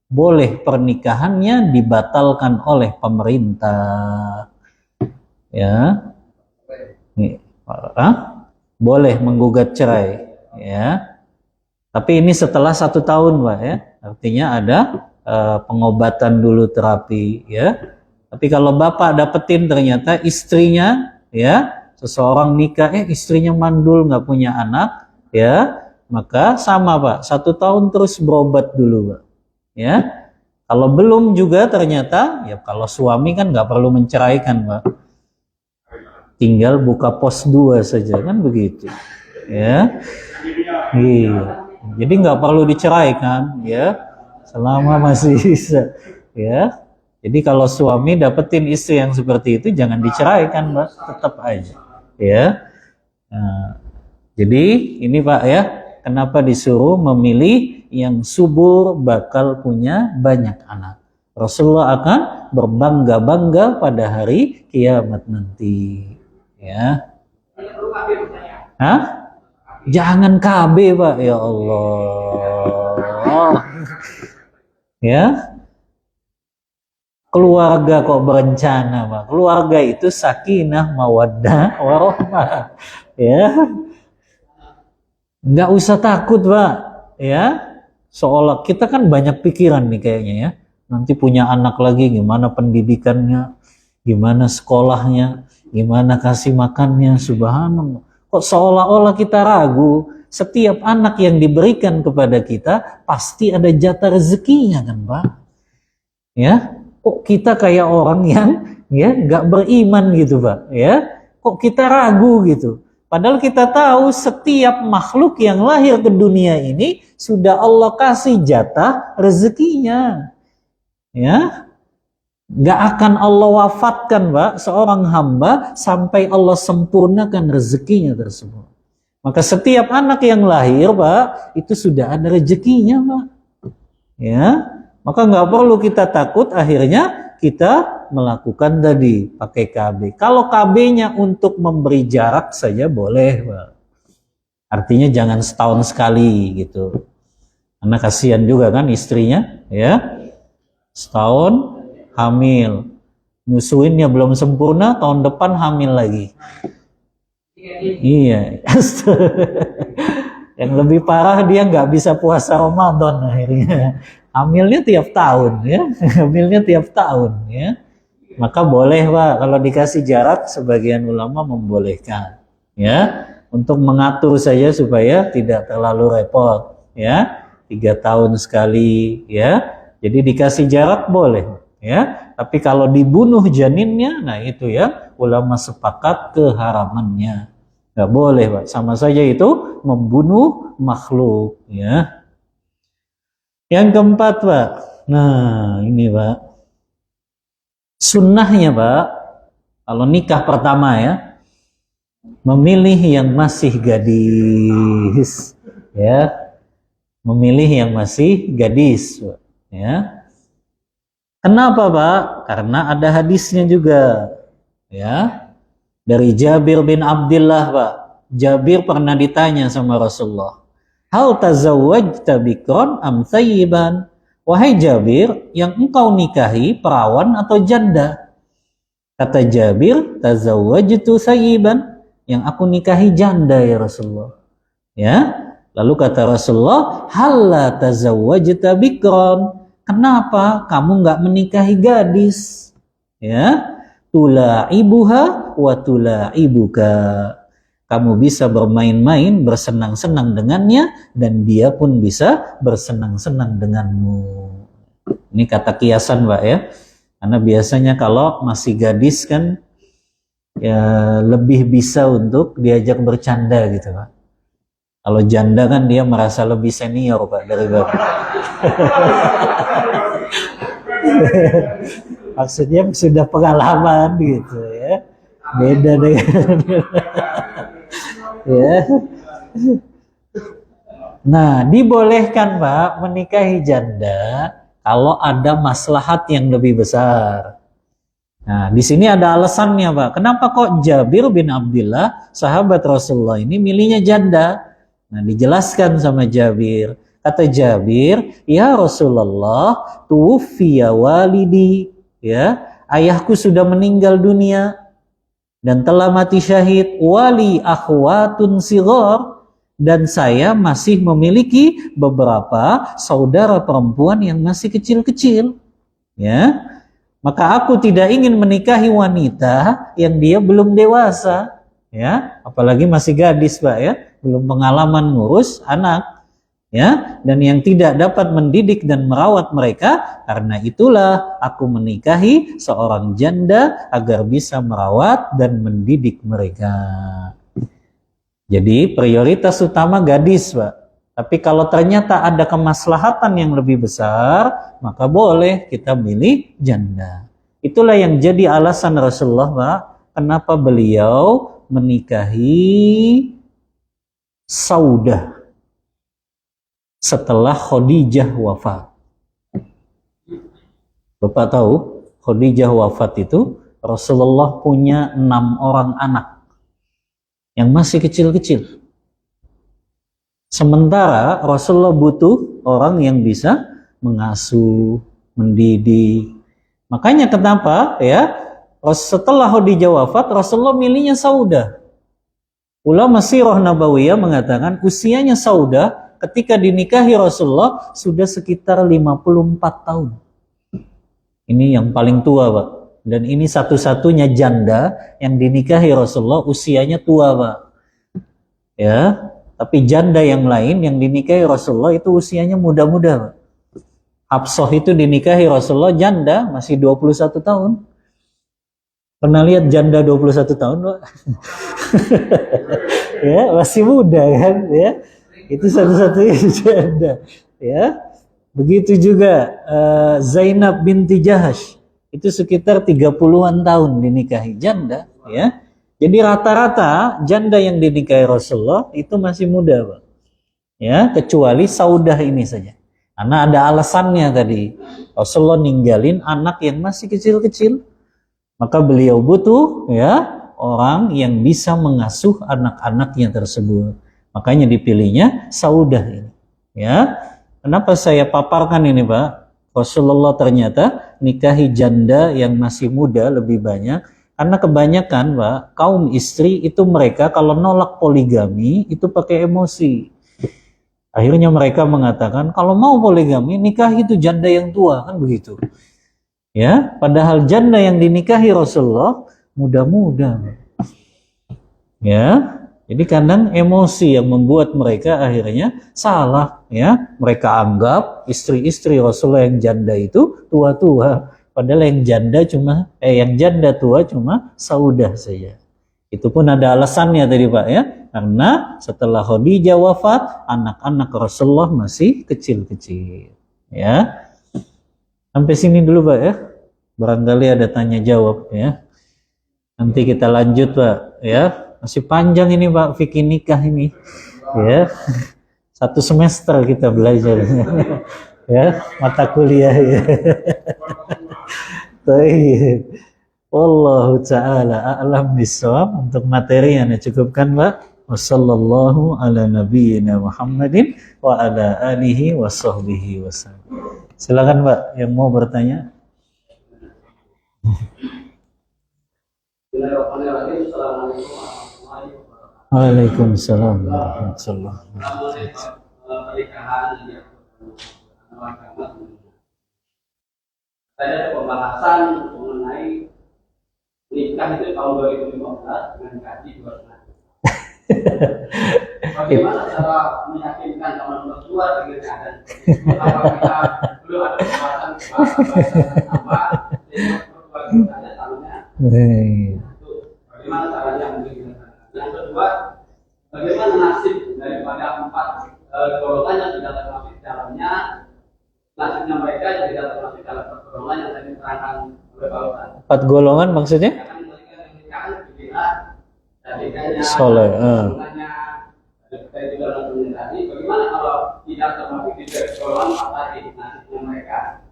boleh pernikahannya dibatalkan oleh pemerintah ya. Boleh menggugat cerai ya, tapi ini setelah 1 tahun Pak ya, artinya ada pengobatan dulu, terapi ya, Tapi kalau bapak dapetin ternyata istrinya, ya, seseorang nikah, istrinya mandul, nggak punya anak, ya, maka sama Pak, 1 tahun terus berobat dulu Pak, ya. Kalau belum juga ternyata, ya kalau suami kan nggak perlu menceraikan Pak, tinggal buka pos 2 saja kan begitu, ya. Iya. Jadi nggak perlu diceraikan, ya, selama masih bisa, ya. Jadi kalau suami dapetin istri yang seperti itu jangan diceraikan, Mbak, tetap aja, ya. Nah, jadi ini Pak ya, kenapa disuruh memilih yang subur bakal punya banyak anak. Rasulullah akan berbangga-bangga pada hari kiamat nanti, ya. Hah? Jangan KB Pak, ya Allah. Ya. Keluarga kok berencana Pak. Keluarga itu sakinah, mawaddah, warahmah. Ya. Nggak usah takut Pak. Ya. Seolah kita kan banyak pikiran nih kayaknya ya. Nanti punya anak lagi gimana pendidikannya, gimana sekolahnya, gimana kasih makannya, subhanallah. Kok seolah-olah kita ragu, setiap anak yang diberikan kepada kita pasti ada jatah rezekinya kan Pak? Ya, kok kita kayak orang yang ya nggak beriman gitu Pak? Ya, kok kita ragu gitu? Padahal kita tahu setiap makhluk yang lahir ke dunia ini sudah Allah kasih jatah rezekinya. Ya, nggak akan Allah wafatkan Pak seorang hamba sampai Allah sempurnakan rezekinya tersebut. Maka setiap anak yang lahir Pak itu sudah ada rezekinya Pak. Ya, maka nggak perlu kita takut akhirnya kita melakukan tadi pakai KB. Kalau KB-nya untuk memberi jarak saja boleh Pak. Artinya jangan setahun sekali gitu. Karena kasihan juga kan istrinya ya. Setahun hamil, nyusuinnya belum sempurna, tahun depan hamil lagi. Iya. Yang lebih parah dia nggak bisa puasa Ramadan akhirnya. Hamilnya tiap tahun ya, hamilnya tiap tahun ya. Maka boleh Pak, kalau dikasih jarak sebagian ulama membolehkan ya, untuk mengatur saja supaya tidak terlalu repot ya. 3 tahun sekali ya. Jadi dikasih jarak boleh ya, tapi kalau dibunuh janinnya, nah itu ya ulama sepakat keharamannya, nggak boleh Pak, sama saja itu membunuh makhluk ya. Yang keempat Pak, nah ini Pak, sunnahnya Pak, kalau nikah pertama ya, memilih yang masih gadis ya, memilih yang masih gadis Pak. Ya, kenapa Pak? Karena ada hadisnya juga, ya, dari Jabir bin Abdullah Pak. Jabir pernah ditanya sama Rasulullah, hal tazawwajta bikron am thayyiban? Wahai Jabir, yang engkau nikahi perawan atau janda? Kata Jabir, tazawwajtu thayyiban, yang aku nikahi janda ya Rasulullah. Ya. Lalu kata Rasulullah, halla tazawwajta bikron, kenapa kamu nggak menikahi gadis? Ya, tulaibuha wa tulaibuka, kamu bisa bermain-main, bersenang-senang dengannya, dan dia pun bisa bersenang-senang denganmu. Ini kata kiasan Pak ya, karena biasanya kalau masih gadis kan ya lebih bisa untuk diajak bercanda gitu Pak. Kalau janda kan dia merasa lebih senior Pak dari Bapak. Maksudnya sudah pengalaman gitu ya. Beda dengan ya. Nah, dibolehkan Pak menikahi janda kalau ada maslahat yang lebih besar. Nah, di sini ada alasannya Pak. Kenapa kok Jabir bin Abdullah, sahabat Rasulullah ini milihnya janda? Nah, dijelaskan sama Jabir. Kata Jabir, ya Rasulullah, tuwfiya walidi, ya, ayahku sudah meninggal dunia dan telah mati syahid, wali akhwatun sighar, dan saya masih memiliki beberapa saudara perempuan yang masih kecil-kecil, ya. Maka aku tidak ingin menikahi wanita yang dia belum dewasa, ya, apalagi masih gadis, Pak, ya, belum pengalaman ngurus anak, ya, dan yang tidak dapat mendidik dan merawat mereka. Karena itulah aku menikahi seorang janda agar bisa merawat dan mendidik mereka. Jadi prioritas utama gadis, Pak. Tapi kalau ternyata ada kemaslahatan yang lebih besar, maka boleh kita milih janda. Itulah yang jadi alasan Rasulullah, Pak, kenapa beliau menikahi Saudah setelah Khadijah wafat. Bapak tahu, Khadijah wafat itu Rasulullah punya 6 orang anak yang masih kecil-kecil. Sementara Rasulullah butuh orang yang bisa mengasuh, mendidik. Makanya kenapa, ya, setelah Khadijah wafat, Rasulullah milihnya Saudah. Ulama sirah nabawiyah mengatakan usianya Saudah ketika dinikahi Rasulullah sudah sekitar 54 tahun. Ini yang paling tua, Pak. Dan ini satu-satunya janda yang dinikahi Rasulullah usianya tua, Pak. Ya. Tapi janda yang lain yang dinikahi Rasulullah itu usianya muda-muda. Hafsah itu dinikahi Rasulullah janda masih 21 tahun. Pernah lihat janda 21 tahun, Pak? Ya, masih muda kan, ya. Itu satu-satunya janda, ya. Begitu juga Zainab binti Jahash. Itu sekitar 30-an tahun dinikahi janda, ya. Jadi rata-rata janda yang dinikahi Rasulullah itu masih muda, Pak. Ya, kecuali Saudah ini saja. Karena ada alasannya tadi. Rasulullah ninggalin anak yang masih kecil-kecil. Maka beliau butuh, ya, orang yang bisa mengasuh anak-anaknya tersebut. Makanya dipilihnya Saudah ini. Ya. Kenapa saya paparkan ini, Pak? Rasulullah ternyata nikahi janda yang masih muda lebih banyak. Karena kebanyakan, Pak, kaum istri itu mereka kalau nolak poligami itu pakai emosi. Akhirnya mereka mengatakan kalau mau poligami nikahi itu janda yang tua, kan begitu. Ya, padahal janda yang dinikahi Rasulullah muda-muda. Ya, jadi kadang emosi yang membuat mereka akhirnya salah, ya. Mereka anggap istri-istri Rasulullah yang janda itu tua-tua. Padahal yang janda tua cuma Saudah saja. Itu pun ada alasannya tadi, Pak, ya. Karena setelah Khadijah wafat, anak-anak Rasulullah masih kecil-kecil. Ya. Sampai sini dulu, Pak, ya. Barangkali ada tanya jawab, ya. Nanti kita lanjut, Pak, ya. Masih panjang ini, Pak, fikih nikah ini. Ya. 1 semester kita belajar. Ya, mata kuliah, ya. Baik. Wallahu ta'ala a'lam bissawab. Untuk materi yang cukupkan, Pak. Wassallallahu ala nabiyyina Muhammadin wa ala alihi wa sahbihi wasallam. Silakan, Pak, yang mau bertanya. Waalaikumsalam warahmatullahi wabarakatuh. Saya ada pembahasan mengenai nikah itu tahun 2015 dengan gaji 2,5. Bagaimana cara meyakinkan teman tua dengan keadaan? Apakah kita belum ada pembahasan apa? Bagaimana caranya? Bagaimana caranya mungkin? Yang kedua, bagaimana nasib daripada 4 golongan yang tidak termasuk di dalamnya? Nasibnya mereka yang tidak termasuk dalam golongan yang tadi diterangkan oleh Pak Ustaz. 4 golongan maksudnya? Soleh. Bagaimana kalau tidak termasuk di golongan 4 tadi nasibnya mereka?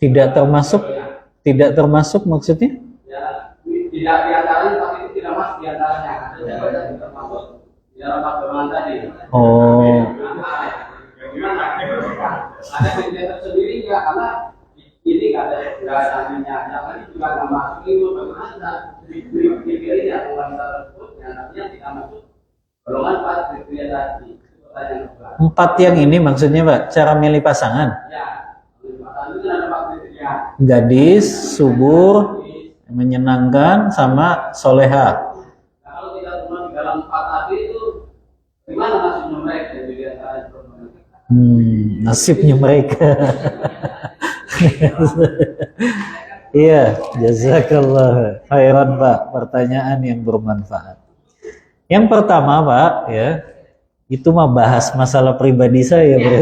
Tidak termasuk maksudnya? Ya, tidak diantaranya, tapi itu tidak masuk diantaranya. Ada yang termasuk di dalam 4 golongan tadi. Oh. Ada kriteria tersendiri nggak? Karena ini nggak ada minyak, yang tadi juga nggak masuk itu bagaimana dipilih yang wanita tersebut yang artinya tidak masuk golongan 4 kriteria tadi. 4 yang ini maksudnya, Pak, cara milih pasangan? Ya, milih pasangan itu ada 4 kriteria. gadis, subur, menyenangkan, sama soleha. Nah, kalau tidak cuma di dalam 4 tadi itu, gimana nasibnya mereka yang di antara perempuan? Nasibnya mereka. Iya, jazakallah khairan Pak, pertanyaan yang bermanfaat. Yang pertama Pak, ya, itu mah bahas masalah pribadi saya, Bro.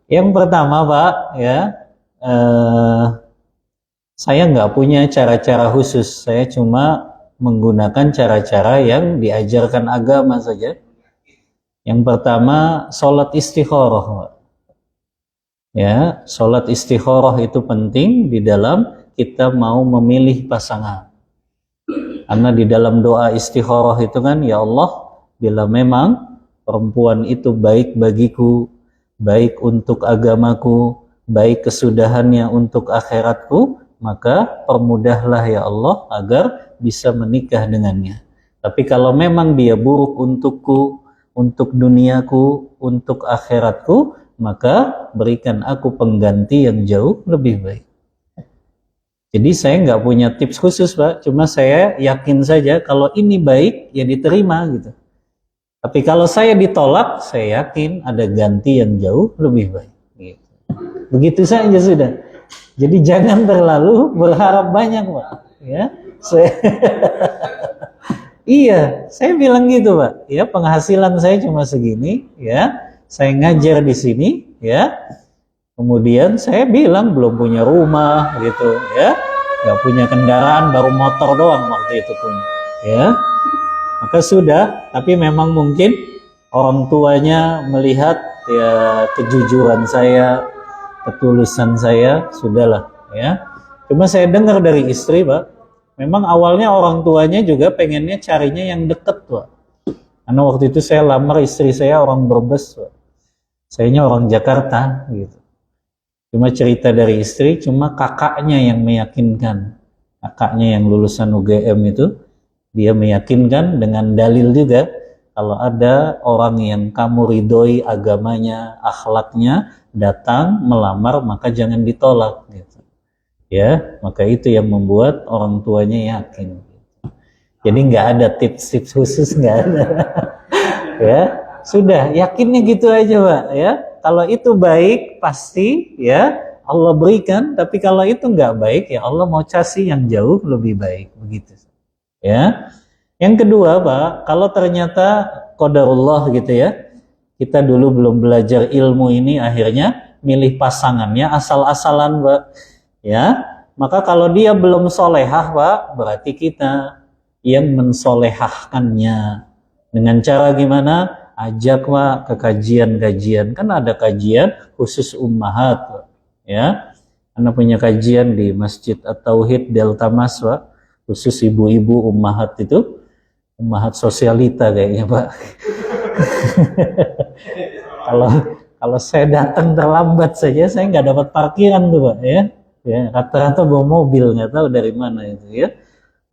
Yang pertama Pak, ya, saya nggak punya cara-cara khusus, saya cuma menggunakan cara-cara yang diajarkan agama saja. Yang pertama, sholat istikharah Pak. Ya, sholat istikharah itu penting di dalam kita mau memilih pasangan. Karena di dalam doa istikharah itu kan, ya Allah, bila memang perempuan itu baik bagiku, baik untuk agamaku, baik kesudahannya untuk akhiratku, maka permudahlah ya Allah agar bisa menikah dengannya. Tapi kalau memang dia buruk untukku, untuk duniaku, untuk akhiratku, maka berikan aku pengganti yang jauh lebih baik. Jadi saya nggak punya tips khusus Pak, cuma saya yakin saja kalau ini baik ya diterima gitu. Tapi kalau saya ditolak, saya yakin ada ganti yang jauh lebih baik. Gitu. Begitu saja sudah. Jadi jangan terlalu berharap banyak Pak. Ya, iya, saya bilang gitu Pak. Ya, penghasilan saya cuma segini. Ya, saya ngajar di sini. Ya. Kemudian saya bilang belum punya rumah gitu ya, nggak punya kendaraan, baru motor doang waktu itu punya ya. Maka sudah, tapi memang mungkin orang tuanya melihat ya kejujuran saya, ketulusan saya, sudahlah ya. Cuma saya dengar dari istri Pak, memang awalnya orang tuanya juga pengennya carinya yang deket Pak. Karena waktu itu saya lamar istri saya orang Brebes Pak, sayanya orang Jakarta gitu. Cuma cerita dari istri, cuma kakaknya yang meyakinkan. Kakaknya yang lulusan UGM itu, dia meyakinkan dengan dalil juga, kalau ada orang yang kamu ridhoi agamanya, akhlaknya, datang melamar, maka jangan ditolak. Gitu. Ya, maka itu yang membuat orang tuanya yakin. Jadi nggak ada tips-tips khusus, nggak ada. Ya, sudah, yakinnya gitu aja Pak. Ya. Kalau itu baik pasti ya Allah berikan, tapi kalau itu nggak baik ya Allah mau kasih yang jauh lebih baik begitu. Ya. Yang kedua Pak, kalau ternyata qadarullah gitu ya, kita dulu belum belajar ilmu ini akhirnya milih pasangannya asal-asalan Pak. Ya, maka kalau dia belum solehah Pak, berarti kita yang mensolehahkannya. Dengan cara gimana? Ajak Pak ke kajian-kajian, kan ada kajian khusus ummahat Pak. Ya, Anda punya kajian di Masjid At-Tauhid Delta Mas Pak, khusus ibu-ibu ummahat itu, ummahat sosialita kayaknya Pak. kalau saya datang terlambat saja, saya nggak dapat parkiran tuh Pak ya. Ya, rata-rata bawa mobil, nggak tahu dari mana itu ya.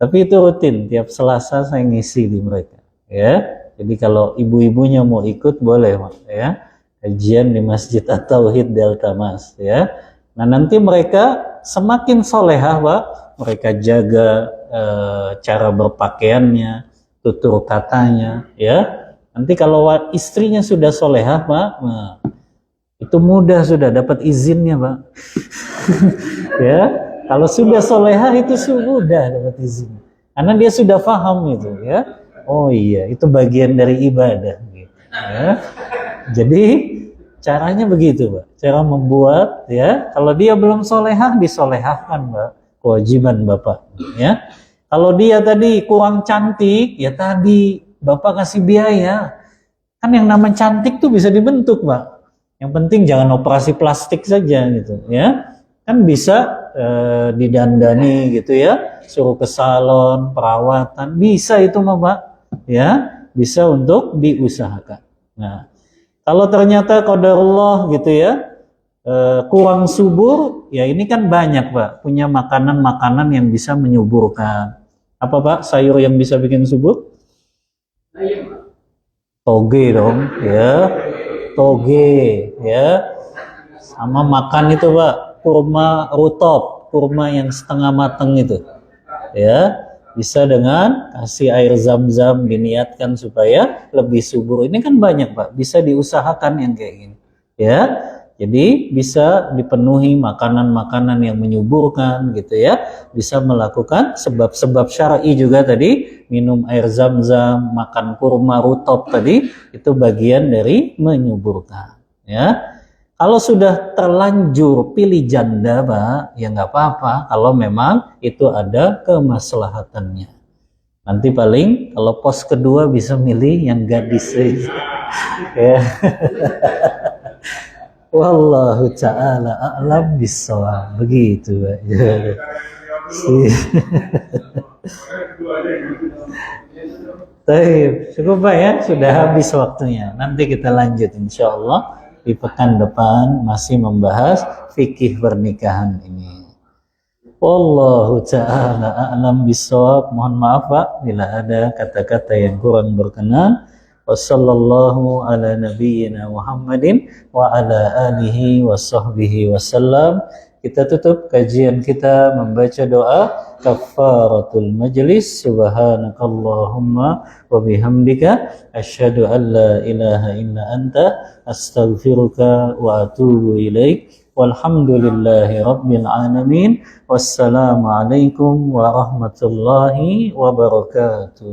Tapi itu rutin, tiap Selasa saya ngisi di mereka ya. Jadi kalau ibu-ibunya mau ikut boleh Pak ya. Kajian di Masjid At-Tauhid Delta Mas ya. Nah, nanti mereka semakin solehah Pak, mereka jaga cara berpakaiannya, tutur katanya ya. Nanti kalau istrinya sudah solehah Pak, nah, itu mudah sudah dapat izinnya Pak. Ya, kalau sudah solehah itu mudah dapat izin. Karena dia sudah paham itu ya. Oh iya, itu bagian dari ibadah. Gitu, ya. Jadi caranya begitu, Pak. Cara membuat, ya. Kalau dia belum solehah, disolehahkan, Pak. Kewajiban Bapak. Ya. Kalau dia tadi kurang cantik, ya tadi Bapak kasih biaya. Kan yang namanya cantik tuh bisa dibentuk, Pak. Yang penting jangan operasi plastik saja, gitu, ya. Kan bisa didandani, gitu ya. Suruh ke salon, perawatan, bisa itu, Pak. Ya, bisa untuk diusahakan. Nah, kalau ternyata qadarullah gitu ya, kurang subur, ya ini kan banyak Pak, punya makanan-makanan yang bisa menyuburkan. Apa Pak, sayur yang bisa bikin subur? Sayur. toge dong, ya, toge, ya. Sama makan itu Pak, kurma rutop, kurma yang setengah matang itu, ya. Bisa dengan kasih air zam-zam, diniatkan supaya lebih subur. Ini kan banyak Pak, bisa diusahakan yang kayak gini, ya. Jadi bisa dipenuhi makanan-makanan yang menyuburkan gitu ya. Bisa melakukan sebab-sebab syar'i juga tadi, minum air zam-zam, makan kurma rutop tadi, itu bagian dari menyuburkan, ya. Kalau sudah terlanjur pilih janda, Pak, ya nggak apa-apa kalau memang itu ada kemaslahatannya. Nanti paling kalau pos kedua bisa milih yang gadis saja. Ya. Wallahu ta'ala a'lam bissawab. Begitu, Pak. Baik, cukup Pak ya, sudah habis waktunya. Nanti kita lanjut insya Allah di pekan depan masih membahas fikih pernikahan ini. Wallahu ta'ala a'lam bissawab. Mohon maaf Pak bila ada kata-kata yang kurang berkenan. Wassallallahu ala nabiyyina Muhammadin wa ala alihi wa sahbihi wasallam. Kita tutup kajian kita membaca doa kafaratul majlis. Subhanakallahumma wa bihamdika asyhadu an la ilaha illa anta astaghfiruka wa atubu ilaik. Walhamdulillahi rabbil alamin. Wassalamualaikum warahmatullahi wabarakatuh.